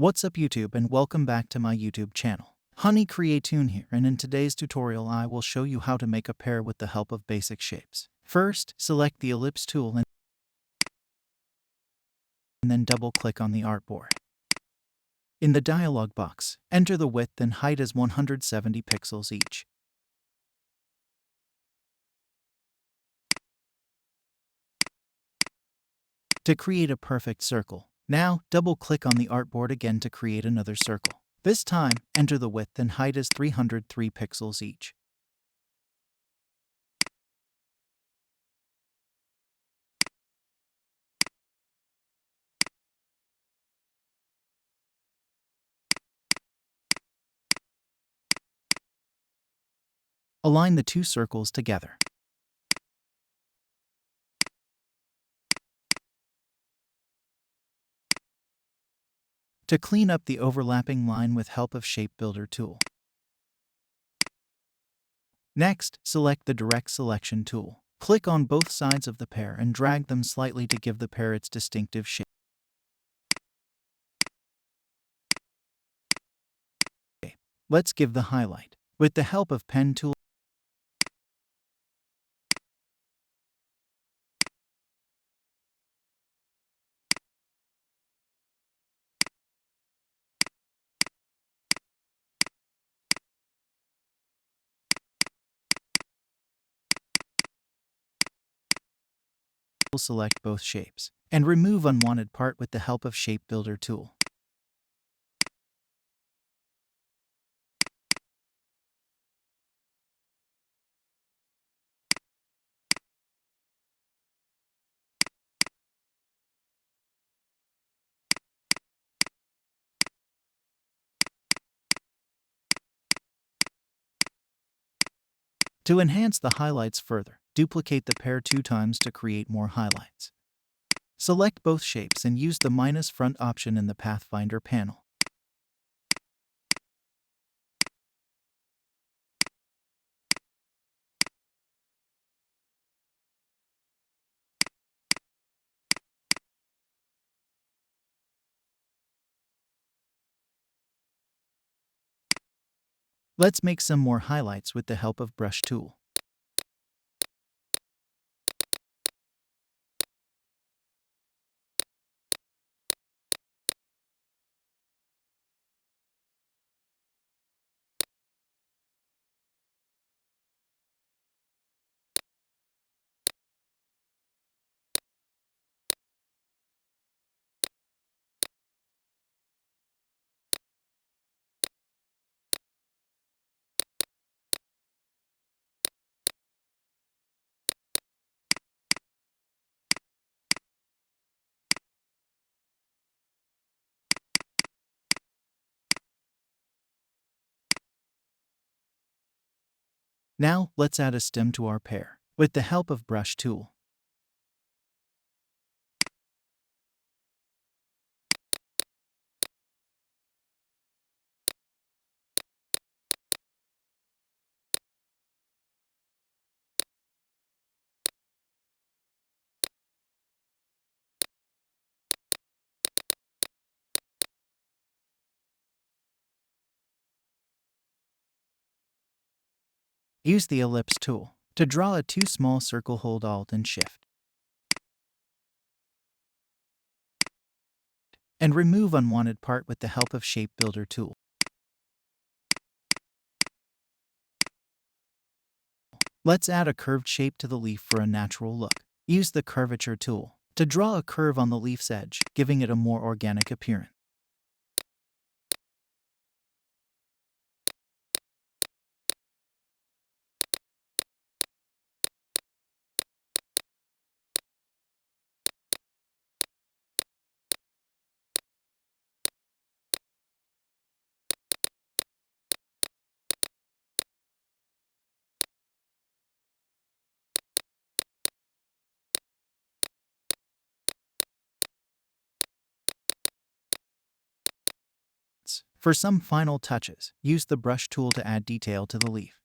What's up YouTube, and welcome back to my YouTube channel. honeyworkacnt here, and in today's tutorial I will show you how to make a pear with the help of basic shapes. First, select the ellipse tool and then double click on the artboard. In the dialog box, enter the width and height as 170 pixels each. To create a perfect circle, now double click on the artboard again to create another circle. This time, enter the width and height as 303 pixels each. Align the two circles together. To clean up the overlapping line with help of Shape Builder tool. Next, select the Direct Selection tool. Click on both sides of the pear and drag them slightly to give the pear its distinctive shape. Let's give the highlight. With the help of Pen tool, select both shapes and remove unwanted part with the help of Shape Builder tool. To enhance the highlights further, duplicate the pear 2 times to create more highlights. Select both shapes and use the minus front option in the Pathfinder panel. Let's make some more highlights with the help of Brush tool. Now, let's add a stem to our pear with the help of Brush tool. Use the ellipse tool. To draw a 2 small circle, hold Alt and Shift. And remove unwanted part with the help of Shape Builder tool. Let's add a curved shape to the leaf for a natural look. Use the Curvature tool to draw a curve on the leaf's edge, giving it a more organic appearance. For some final touches, use the Brush tool to add detail to the leaf.